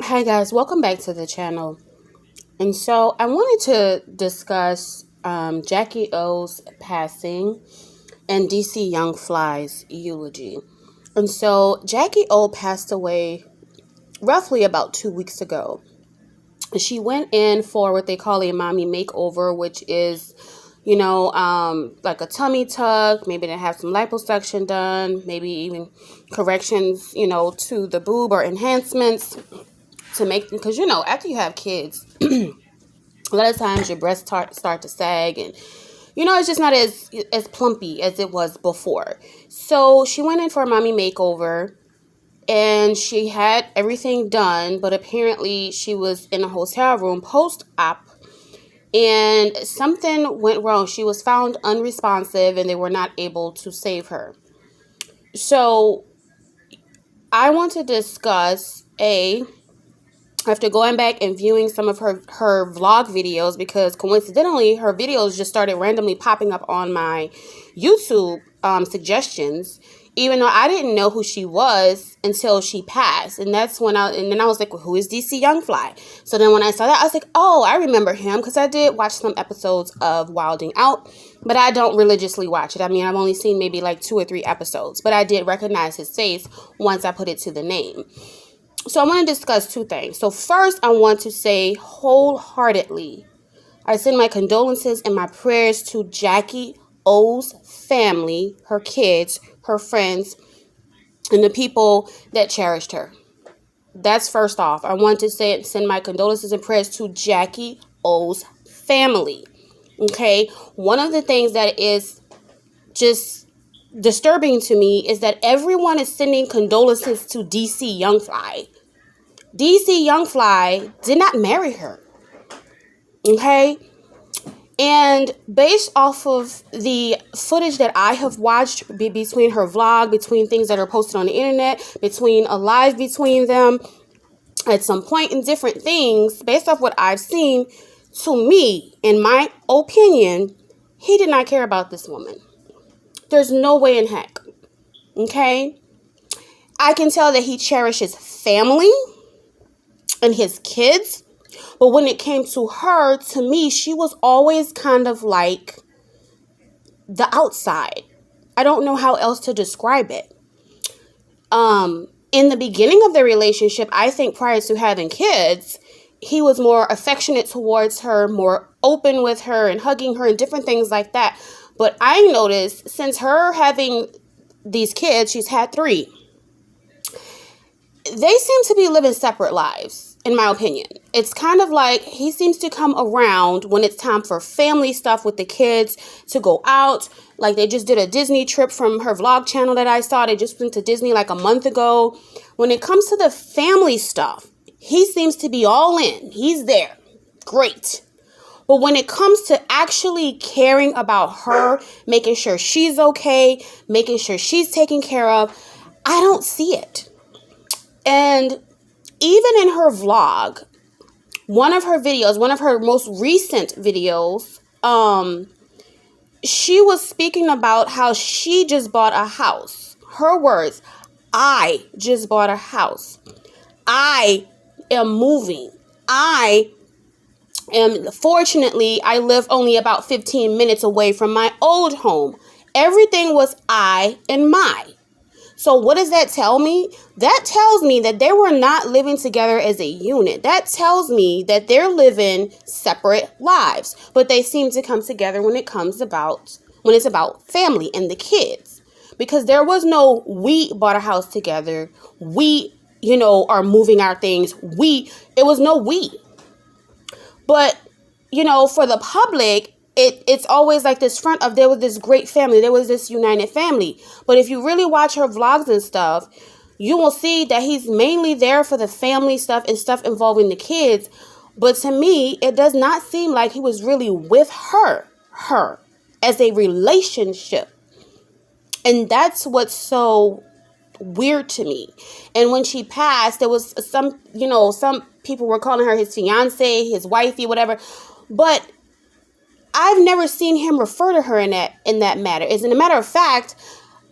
Hi guys, welcome back to the channel. And so I wanted to discuss Jackie O's passing and DC Youngfly's eulogy. And so Jackie O passed away roughly about 2 weeks ago. She went in for what they call a mommy makeover, which is, like a tummy tuck, maybe to have some liposuction done, maybe even corrections, to the boob or enhancements to make, because after you have kids, a lot of times your breasts start to sag, and it's just not as plumpy as it was before. So she went in for a mommy makeover, and she had everything done, but apparently she was in a hotel room post-op, and something went wrong. She was found unresponsive, and they were not able to save her. So I want to discuss after going back and viewing some of her vlog videos, because coincidentally her videos just started randomly popping up on my YouTube suggestions, even though I didn't know who she was until she passed. And then I was like, well, who is DC Youngfly? So then when I saw that, I was like, oh, I remember him, because I did watch some episodes of Wilding Out, but I don't religiously watch it. I mean, I've only seen maybe like 2 or 3 episodes, but I did recognize his face once I put it to the name. So I want to discuss 2 things. So first, I want to say wholeheartedly, I send my condolences and my prayers to Jackie O's family, her kids, her friends, and the people that cherished her. That's first off. I want to send my condolences and prayers to Jackie O's family. Okay? One of the things that is just disturbing to me is that everyone is sending condolences to DC Youngfly. DC Youngfly did not marry her. Okay? And based off of the footage that I have watched between her vlog, between things that are posted on the internet, between a live between them at some point in different things, based off what I've seen, to me, in my opinion, he did not care about this woman. There's no way in heck. Okay? I can tell that he cherishes family and his kids. But when it came to her, to me, she was always kind of like the outside. I don't know how else to describe it. In the beginning of the relationship, I think prior to having kids, he was more affectionate towards her, more open with her and hugging her and different things like that. But I noticed since her having these kids, she's had 3, they seem to be living separate lives, in my opinion. It's kind of like he seems to come around when it's time for family stuff with the kids, to go out. Like they just did a Disney trip from her vlog channel that I saw. They just went to Disney like a month ago. When it comes to the family stuff, he seems to be all in. He's there. Great. But when it comes to actually caring about her, making sure she's okay, making sure she's taken care of, I don't see it. And even in her vlog, one of her most recent videos, she was speaking about how she just bought a house. Her words, I just bought a house. I am moving. Fortunately, I live only about 15 minutes away from my old home. Everything was I and my. So what does that tell me? That tells me that they were not living together as a unit. That tells me that they're living separate lives, but they seem to come together when it's about family and the kids. Because there was no, we bought a house together. We, are moving our things. It was no we. But, for the public, it's always like this front of there was this great family. There was this united family. But if you really watch her vlogs and stuff, you will see that he's mainly there for the family stuff and stuff involving the kids. But to me, it does not seem like he was really with her as a relationship. And that's what's so weird to me. And when she passed, there was some people were calling her his fiance, his wifey, whatever. But I've never seen him refer to her in that matter. As a matter of fact,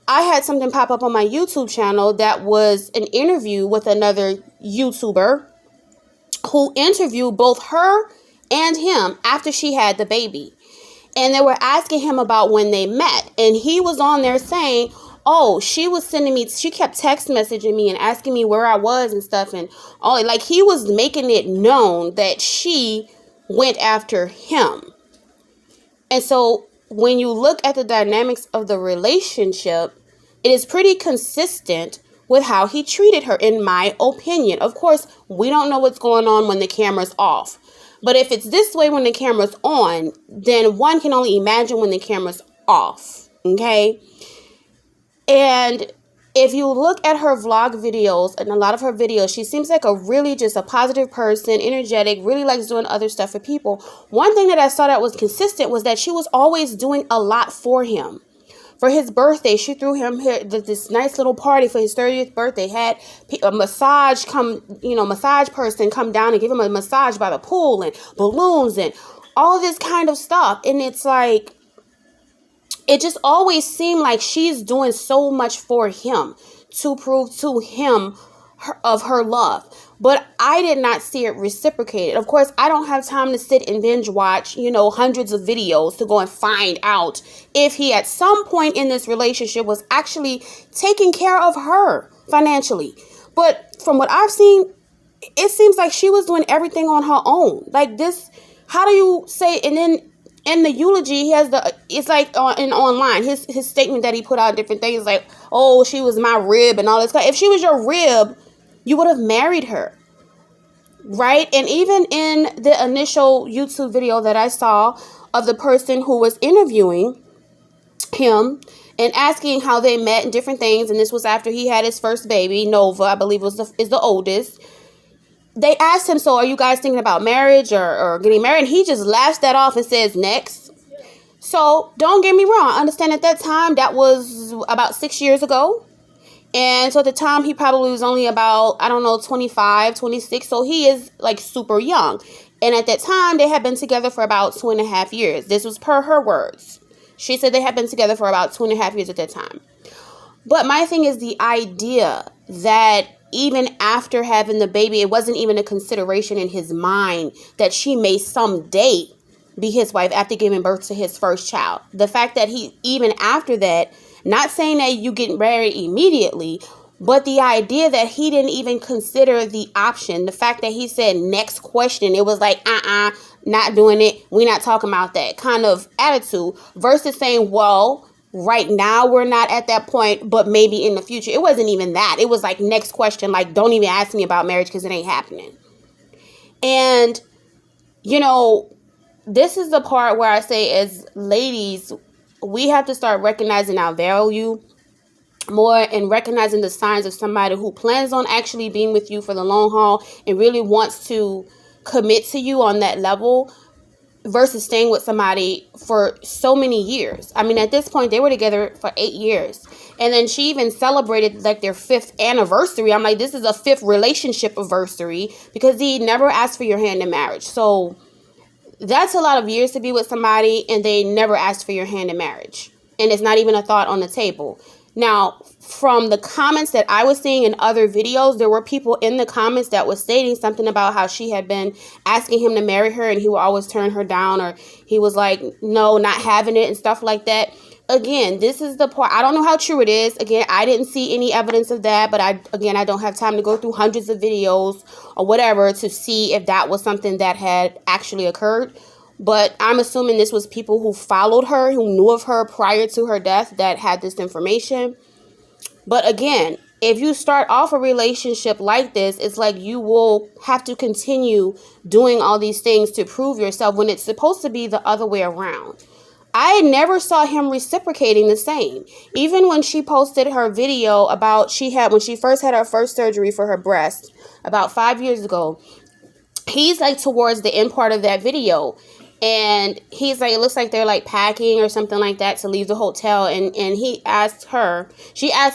I had something pop up on my YouTube channel that was an interview with another YouTuber who interviewed both her and him after she had the baby. And they were asking him about when they met. And he was on there saying, oh, she kept text messaging me and asking me where I was and stuff. And all, like, he was making it known that she went after him. And so when you look at the dynamics of the relationship, it is pretty consistent with how he treated her, in my opinion. Of course, we don't know what's going on when the camera's off. But if it's this way when the camera's on, then one can only imagine when the camera's off. Okay? And if you look at her vlog videos and a lot of her videos, she seems like just a positive person, energetic, really likes doing other stuff for people. One thing that I saw that was consistent was that she was always doing a lot for him. For his birthday, she threw him this nice little party for his 30th birthday. Had a massage person come down and give him a massage by the pool, and balloons and all this kind of stuff. And it's like, it just always seemed like she's doing so much for him to prove to him of her love. But I did not see it reciprocated. Of course, I don't have time to sit and binge watch, hundreds of videos to go and find out if he at some point in this relationship was actually taking care of her financially. But from what I've seen, it seems like she was doing everything on her own. Like this, how do you say, and then in the eulogy, he has it's like online, his statement that he put out, different things like, oh, she was my rib and all this. If she was your rib, you would have married her, right? And even in the initial YouTube video that I saw of the person who was interviewing him and asking how they met and different things, and this was after he had his first baby, Nova, I believe is the oldest. They asked him, so are you guys thinking about marriage or getting married? And he just laughs that off and says, next. So don't get me wrong. I understand at that time, that was about 6 years ago. And so at the time, he probably was only about, 25, 26. So he is like super young. And at that time, they had been together for about 2.5 years. This was per her words. She said they had been together for about 2.5 years at that time. But my thing is the idea that even after having the baby, it wasn't even a consideration in his mind that she may someday be his wife after giving birth to his first child. The fact that he, even after that, not saying that you get married immediately, but the idea that he didn't even consider the option, the fact that he said, next question, it was like, not doing it. We're not talking about that kind of attitude versus saying, well, right now we're not at that point, but maybe in the future. It wasn't even that. It was like, next question, like, don't even ask me about marriage because it ain't happening. And, this is the part where I say, as ladies, we have to start recognizing our value more and recognizing the signs of somebody who plans on actually being with you for the long haul and really wants to commit to you on that level versus staying with somebody for so many years. I mean, at this point, they were together for 8 years. And then she even celebrated like their 5th anniversary. I'm like, this is a 5th relationship anniversary because he never asked for your hand in marriage. So that's a lot of years to be with somebody and they never asked for your hand in marriage. And it's not even a thought on the table. Now, from the comments that I was seeing in other videos, there were people in the comments that was stating something about how she had been asking him to marry her and he would always turn her down, or he was like, no, not having it and stuff like that. Again, this is the part. I don't know how true it is. Again, I didn't see any evidence of that, but I don't have time to go through hundreds of videos or whatever to see if that was something that had actually occurred. But I'm assuming this was people who followed her, who knew of her prior to her death, that had this information. But again, if you start off a relationship like this, it's like you will have to continue doing all these things to prove yourself when it's supposed to be the other way around. I never saw him reciprocating the same. Even when she posted her video about when she first had her first surgery for her breast about 5 years ago, he's like towards the end part of that video. And he's like, it looks like they're like packing or something like that to leave the hotel. And she asked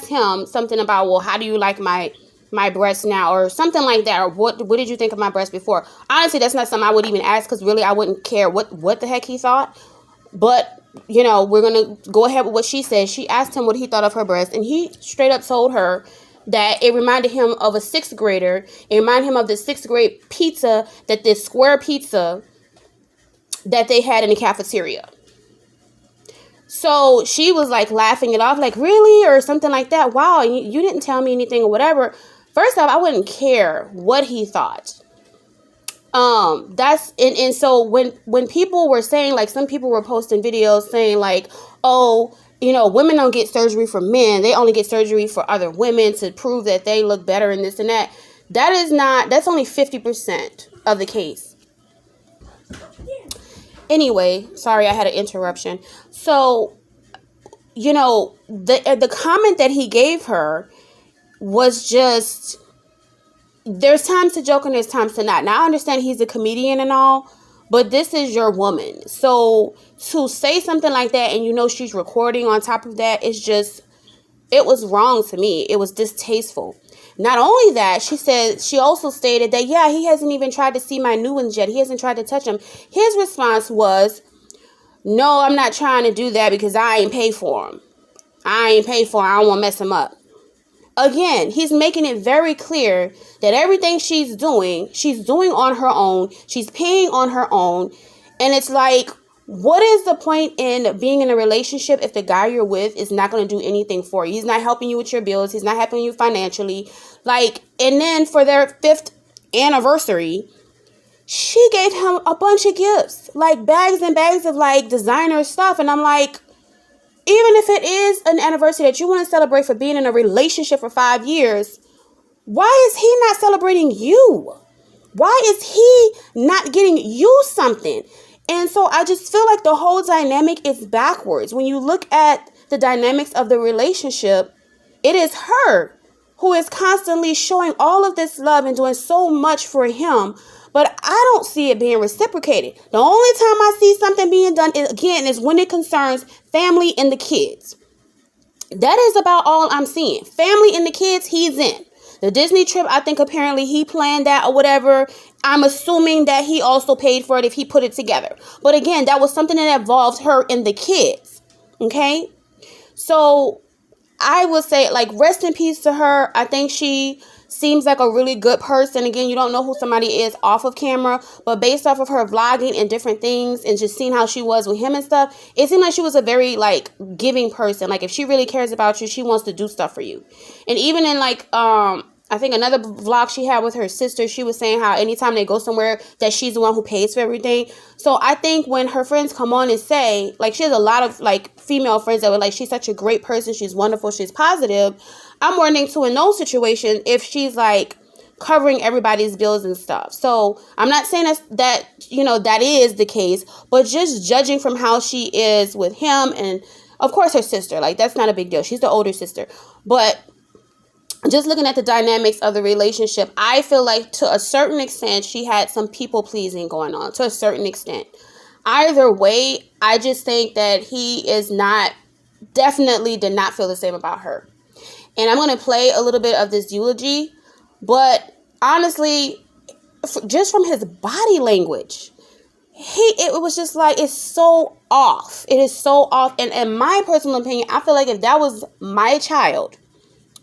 him something about, well, how do you like my breast now, or something like that, or what did you think of my breast before? Honestly, that's not something I would even ask, because really I wouldn't care what the heck he thought. But, we're going to go ahead with what she said. She asked him what he thought of her breast, and he straight up told her that it reminded him of a sixth grader. It reminded him of the sixth grade pizza, that this square pizza that they had in the cafeteria. So she was like laughing it off, like, really? Or something like that. Wow, you didn't tell me anything or whatever. First off, I wouldn't care what he thought. That's and so when people were saying, like, some people were posting videos saying like, oh, women don't get surgery for men, they only get surgery for other women to prove that they look better and this and that. That's only 50% of the case. Anyway, sorry, I had an interruption. So, the comment that he gave her was just, there's times to joke and there's times to not. Now, I understand he's a comedian and all, but this is your woman. So to say something like that, and she's recording on top of that, it was wrong to me. It was distasteful. Not only that, she also stated that, yeah, he hasn't even tried to see my new ones yet. He hasn't tried to touch them. His response was, no, I'm not trying to do that because I ain't paid for them. I don't want to mess him up. Again, he's making it very clear that everything she's doing on her own. She's paying on her own. And it's like, what is the point in being in a relationship if the guy you're with is not going to do anything for you? He's not helping you with your bills. He's not helping you financially. Like, and then for their 5th anniversary, she gave him a bunch of gifts, like bags and bags of like designer stuff. And I'm like, even if it is an anniversary that you want to celebrate for being in a relationship for 5 years, why is he not celebrating you? Why is he not getting you something? And so I just feel like the whole dynamic is backwards. When you look at the dynamics of the relationship, it is her who is constantly showing all of this love and doing so much for him. But I don't see it being reciprocated. The only time I see something being done is when it concerns family and the kids. That is about all I'm seeing. Family and the kids, he's in. The Disney trip, I think apparently he planned that or whatever. I'm assuming that he also paid for it if he put it together. But again, that was something that involved her and the kids. Okay? So I would say, like, rest in peace to her. I think she seems like a really good person. Again, you don't know who somebody is off of camera, but based off of her vlogging and different things and just seeing how she was with him and stuff, it seemed like she was a very, like, giving person. Like, if she really cares about you, she wants to do stuff for you. And even in, like, I think another vlog she had with her sister, she was saying how anytime they go somewhere that she's the one who pays for everything. So I think when her friends come on and say, like, she has a lot of, like, female friends that were like, she's such a great person, she's wonderful, she's positive, I'm wondering too in those situations if she's like covering everybody's bills and stuff. So I'm not saying that that is the case, but just judging from how she is with him and of course her sister, like, that's not a big deal. She's the older sister. But just looking at the dynamics of the relationship, I feel like to a certain extent she had some people pleasing going on, to a certain extent. Either way, I just think that he definitely did not feel the same about her. And I'm going to play a little bit of this eulogy, but honestly, just from his body language, it was just like, it's so off. It is so off. And in my personal opinion, I feel like if that was my child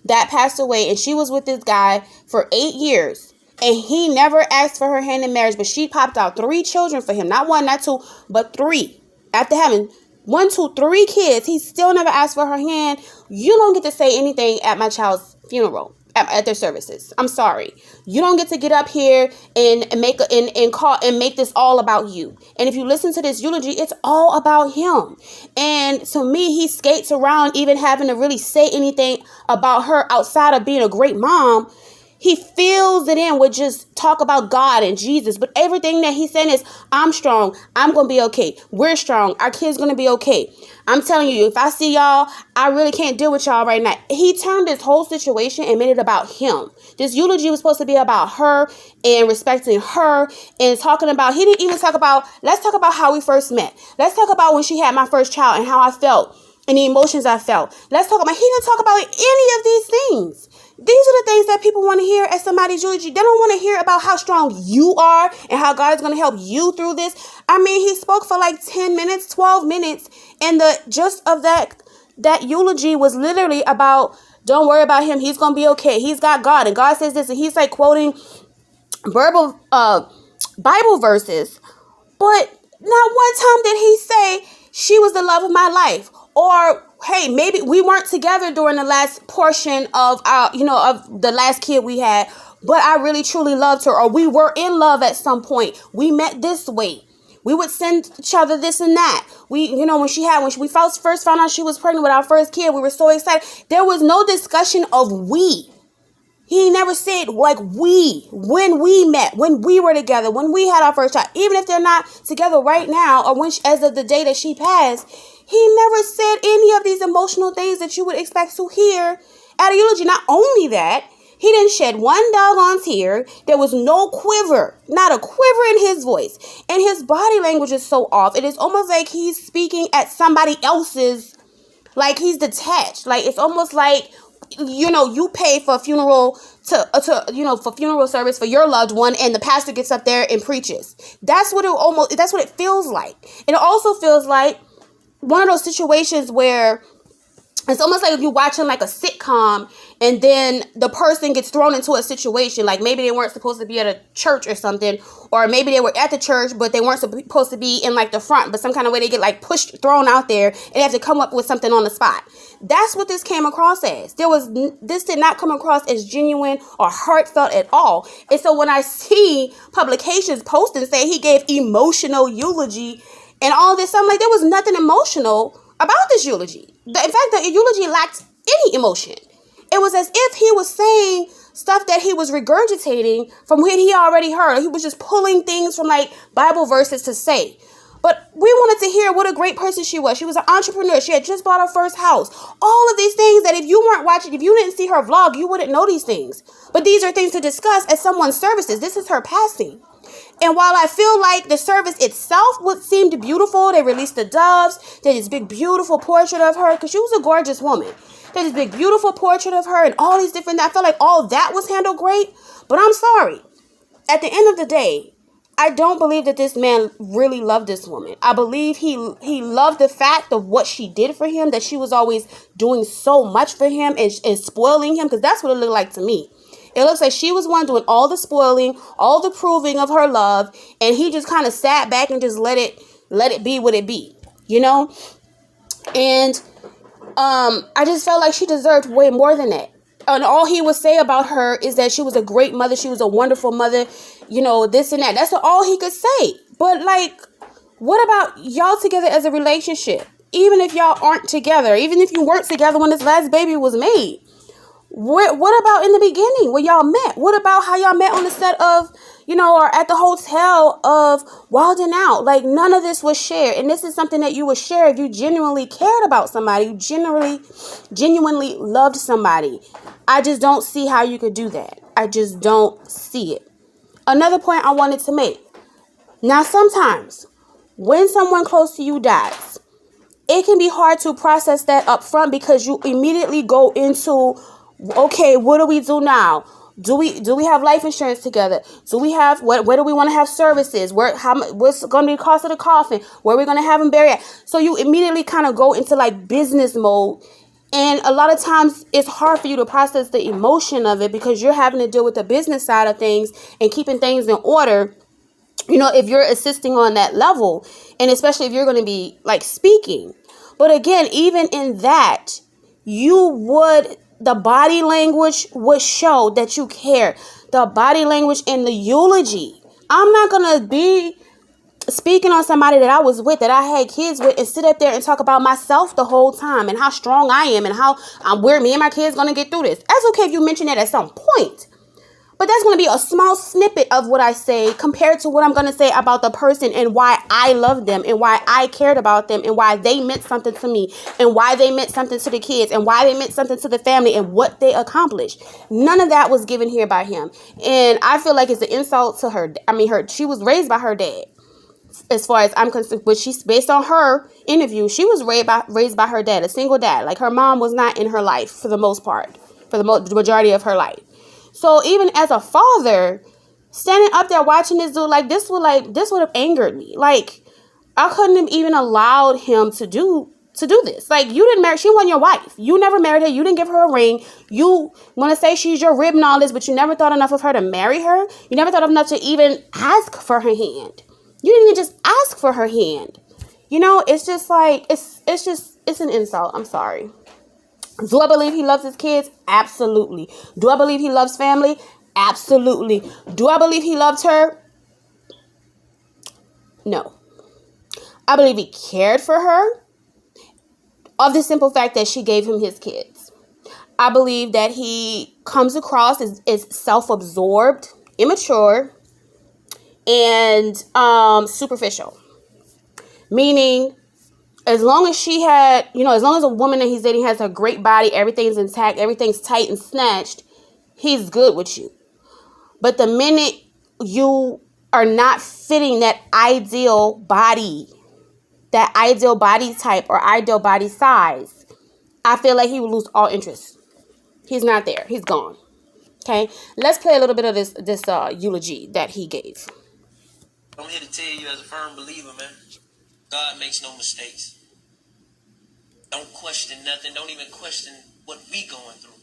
that passed away and she was with this guy for 8 years and he never asked for her hand in marriage, but she popped out 3 children for him, not 1, not 2, but 3, after having 1, 2, 3 kids, he still never asked for her hand. You don't get to say anything at my child's funeral, at their services. I'm sorry. You don't get to get up here and make this all about you. And if you listen to this eulogy, it's all about him. And to me, he skates around even having to really say anything about her outside of being a great mom. He fills it in with just talk about God and Jesus. But everything that he's saying is, I'm strong. I'm going to be okay. We're strong. Our kid's going to be okay. I'm telling you, if I see y'all, I really can't deal with y'all right now. He turned this whole situation and made it about him. This eulogy was supposed to be about her and respecting her and talking about, he didn't even talk about, let's talk about how we first met. Let's talk about when she had my first child and how I felt and the emotions I felt. Let's talk about, he didn't talk about any of these things. These are the things that people want to hear at somebody's eulogy. They don't want to hear about how strong you are and how God is going to help you through this. I mean, he spoke for like 10 minutes, 12 minutes. And the just of that eulogy was literally about Don't worry about him. He's going to be okay. He's got God. And God says this. And he's like quoting verbal Bible verses. But not one time did he say she was the love of my life. Or, hey, maybe we weren't together during the last portion of our, of the last kid we had, but I really truly loved her. Or we were in love at some point. We met this way. We would send each other this and that. When we first found out she was pregnant with our first kid, we were so excited. There was no discussion of we. He never said like we, when we met, when we were together, when we had our first child, even if they're not together right now or as of the day that she passed, he never said any of these emotional things that you would expect to hear at a eulogy. Not only that, he didn't shed one doggone tear. There was no quiver, not a quiver in his voice. And his body language is so off. It is almost like he's speaking at somebody else's, like he's detached. Like it's almost like, you pay for a funeral for funeral service for your loved one, and the pastor gets up there and preaches. That's what it feels like. And it also feels like one of those situations where it's almost like if you're watching like a sitcom and then the person gets thrown into a situation, like maybe they weren't supposed to be at a church or something, or maybe they were at the church, but they weren't supposed to be in like the front, but some kind of way they get like thrown out there and they have to come up with something on the spot. That's what this came across as. This did not come across as genuine or heartfelt at all. And so when I see publications post and say he gave emotional eulogy and all this, I'm like, there was nothing emotional about this eulogy. In fact, the eulogy lacked any emotion. It was as if he was saying stuff that he was regurgitating from what he already heard. He was just pulling things from like Bible verses to say. But we wanted to hear what a great person she was. She was an entrepreneur. She had just bought her first house. All of these things that if you weren't watching, if you didn't see her vlog, you wouldn't know these things. But these are things to discuss at someone's services. This is her passing. And while I feel like the service itself seemed beautiful, they released the doves, they did this big beautiful portrait of her, because she was a gorgeous woman. They did this big beautiful portrait of her and all these different, I felt like all that was handled great. But I'm sorry. At the end of the day, I don't believe that this man really loved this woman. I believe he loved the fact of what she did for him, that she was always doing so much for him and spoiling him, because that's what it looked like to me. It looks like she was one doing all the spoiling, all the proving of her love, and he just kind of sat back and just let it be what it be, And I just felt like she deserved way more than that. And all he would say about her is that she was a great mother, she was a wonderful mother, this and that. That's all he could say. But like, what about y'all together as a relationship? Even if y'all aren't together, even if you weren't together when this last baby was made. What about in the beginning when y'all met? What about how y'all met on the set of, or at the hotel of Wild 'N Out? Like, none of this was shared. And this is something that you would share if you genuinely cared about somebody, you genuinely loved somebody. I just don't see how you could do that. I just don't see it. Another point I wanted to make. Now, sometimes when someone close to you dies, it can be hard to process that up front because you immediately go into, okay, what do we do now? Do we have life insurance together? Do we have where do we want to have services? What's going to be the cost of the coffin? Where are we going to have them buried at? So you immediately kind of go into like business mode. And a lot of times it's hard for you to process the emotion of it because you're having to deal with the business side of things and keeping things in order. If you're assisting on that level, and especially if you're going to be like speaking. But again, even in that, the body language would show that you care. The body language in the eulogy. I'm not going to be speaking on somebody that I was with, that I had kids with, and sit up there and talk about myself the whole time and how strong I am and how where me and my kids going to get through this. That's okay if you mention that at some point. But that's going to be a small snippet of what I say compared to what I'm going to say about the person and why I love them and why I cared about them and why they meant something to me and why they meant something to the kids and why they meant something to the family and what they accomplished. None of that was given here by him. And I feel like it's an insult to her. She was raised by her dad. As far as I'm concerned, but she's based on her interview, she was raised by her dad, a single dad. Like her mom was not in her life for the most part, for the majority of her life. So even as a father, standing up there watching this dude, this would have angered me. Like, I couldn't have even allowed him to to do this. Like, you didn't marry, she wasn't your wife. You never married her. You didn't give her a ring. You want to say she's your rib and all this, but you never thought enough of her to marry her. You never thought enough to even ask for her hand. You didn't even just ask for her hand. You know, it's just like, it's an insult. I'm sorry. Do I believe he loves his kids? Absolutely. Do I believe he loves family? Absolutely. Do I believe he loves her? No. I believe he cared for her of the simple fact that she gave him his kids. I believe that he comes across as self-absorbed, immature, and superficial. Meaning, as long as she had, as long as a woman that he's dating has a great body, everything's intact, everything's tight and snatched, he's good with you. But the minute you are not fitting that ideal body type or ideal body size, I feel like he would lose all interest. He's not there. He's gone. Okay? Let's play a little bit of this eulogy that he gave. I'm here to tell you as a firm believer, man, God makes no mistakes. Don't question nothing. Don't even question what we going through.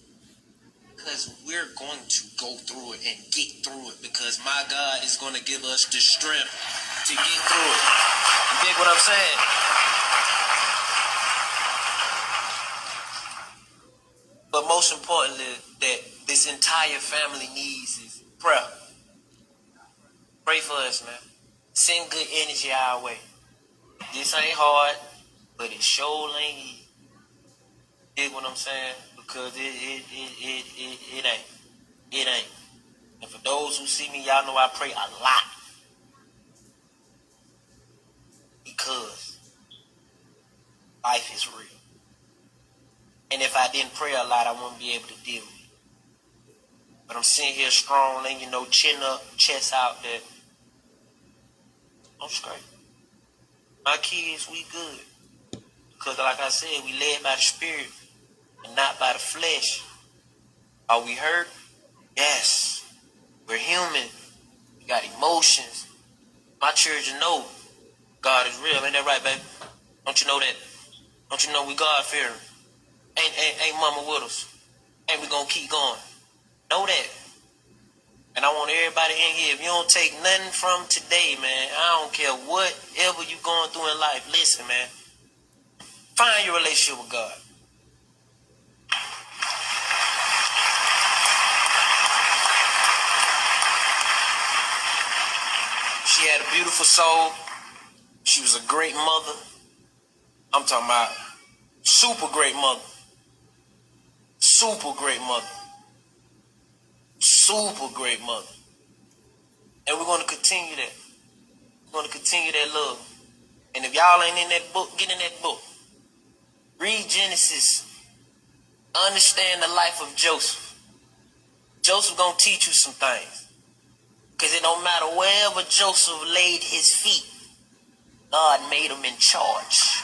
Because we're going to go through it and get through it. Because my God is going to give us the strength to get through it. You dig what I'm saying? But most importantly, that this entire family needs is prayer. Pray for us, man. Send good energy our way. This ain't hard, but it sure ain't easy. Dig what I'm saying? Because it ain't. It ain't. And for those who see me, y'all know I pray a lot. Because life is real. And if I didn't pray a lot, I wouldn't be able to deal with it. But I'm sitting here strong, and chin up, chest out there. I'm straight. My kids, we good. Because like I said, we led by the Spirit and not by the flesh. Are we hurt? Yes. We're human. We got emotions. My children know God is real. Ain't that right, baby? Don't you know that? Don't you know we God-fearing? Ain't mama with us? Ain't we gonna keep going? Know that. And I want everybody in here, if you don't take nothing from today, man, I don't care whatever you going through in life, listen, man. Find your relationship with God. She had a beautiful soul. She was a great mother. I'm talking about super great mother. Super great mother. Super great mother. And we're going to continue that. We're going to continue that love. And if y'all ain't in that book, get in that book. Read Genesis. Understand the life of Joseph. Joseph going to teach you some things. Because it don't matter wherever Joseph laid his feet, God made him in charge.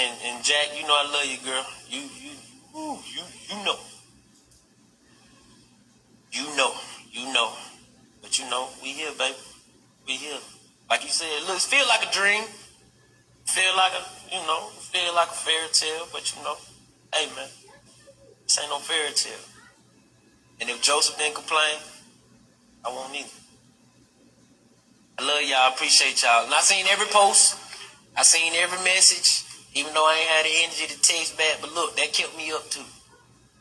And Jack, you know I love you, girl. You know. You know. But we here, baby. We here. Like you said, it feel like a dream. Feel like feel like a fairy tale, but hey man, this ain't no fairy tale. And if Joseph didn't complain, I won't either. I love y'all, I appreciate y'all. And I seen every post, I seen every message, even though I ain't had the energy to text back, but look, that kept me up too.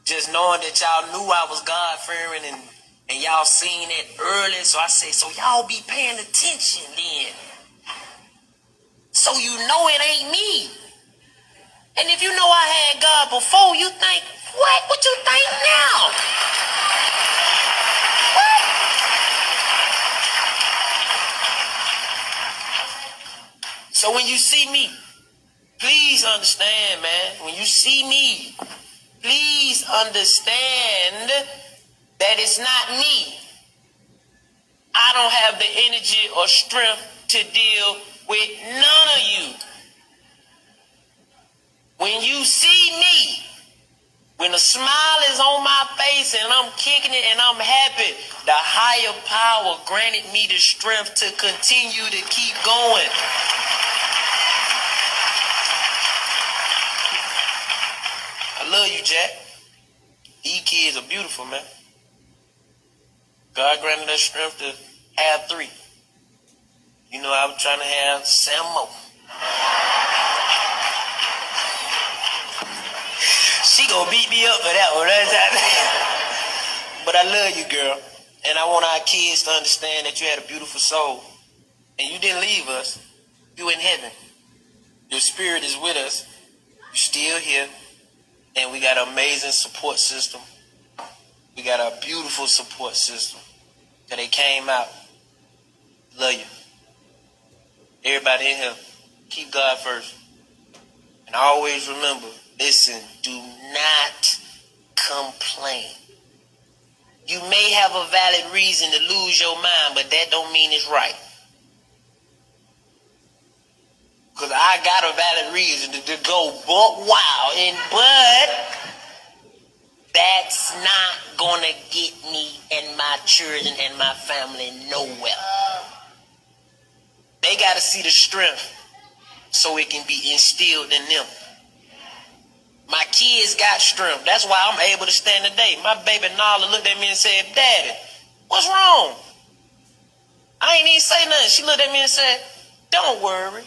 Just knowing that y'all knew I was God-fearing and y'all seen it early, so I say, so y'all be paying attention then. So you know it ain't me. And if you know I had God before, you think, what? What you think now? What? So when you see me, please understand, man. When you see me, please understand that it's not me. I don't have the energy or strength to deal with none of you. When you see me, when a smile is is on my face and I'm kicking it and I'm happy. The higher power granted me the strength to continue to keep going. I love you, Jack. These kids are beautiful, man. God granted us strength to have 3. You know, I was trying to have 7 more. She gonna beat me up for that one. But I love you, girl. And I want our kids to understand that you had a beautiful soul. And you didn't leave us. You in heaven. Your spirit is with us. You're still here. And we got an amazing support system. We got a beautiful support system. So they came out. Love you. Everybody in here, keep God first. And always remember, listen, do not complain. You may have a valid reason to lose your mind, but that don't mean it's right. Because I got a valid reason to go buck wild, but that's not gonna get me and my children and my family nowhere. They gotta see the strength so it can be instilled in them. My kids got strength. That's why I'm able to stand today. My baby Nala looked at me and said, Daddy, what's wrong? I ain't even say nothing. She looked at me and said, don't worry.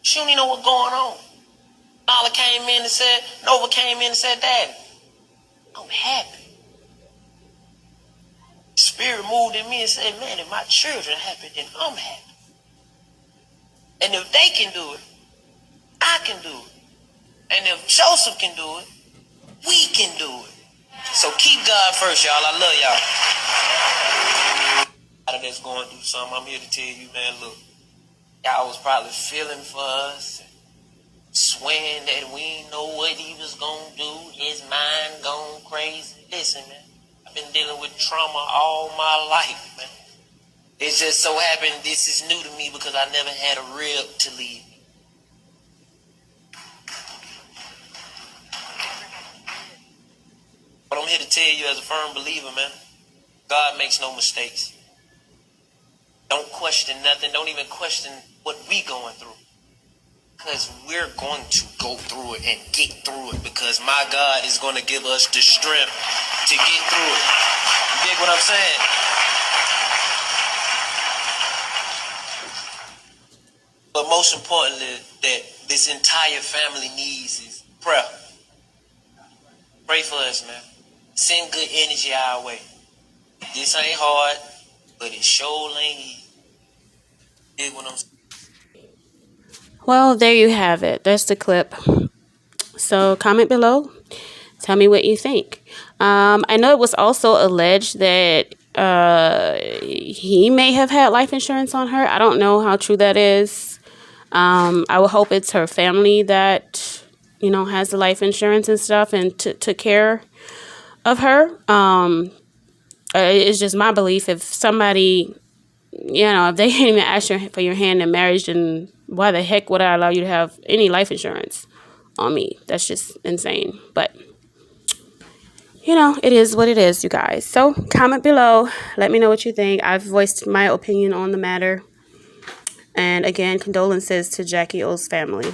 She don't even know what's going on. Nala came in and said, Nova came in and said, Daddy, I'm happy. Spirit moved in me and said, man, if my children happy, then I'm happy. And if they can do it, I can do it. And if Joseph can do it, we can do it. So keep God first, y'all. I love y'all. That's going through something, I'm here to tell you, man, look. Y'all was probably feeling for us, swearing that we didn't know what he was going to do. His mind gone crazy. Listen, man, I've been dealing with trauma all my life, man. It just so happened this is new to me because I never had a rib to leave. But I'm here to tell you as a firm believer, man, God makes no mistakes. Don't question nothing. Don't even question what we going through. Because we're going to go through it and get through it because my God is going to give us the strength to get through it. You dig what I'm saying? But most importantly, that this entire family needs is prayer. Pray for us, man. Send good energy our way. This ain't hard, but it sure ain't easy. Dig what I'm saying? Well, there you have it. That's the clip. So comment below. Tell me what you think. I know it was also alleged that he may have had life insurance on her. I don't know how true that is. I would hope it's her family that, you know, has the life insurance and stuff and took care of her. It's just my belief if somebody, you know, if they can't even ask you for your hand in marriage, then why the heck would I allow you to have any life insurance on me? That's just insane. But, you know, it is what it is, you guys. So comment below. Let me know what you think. I've voiced my opinion on the matter. And again, condolences to Jacky O's family.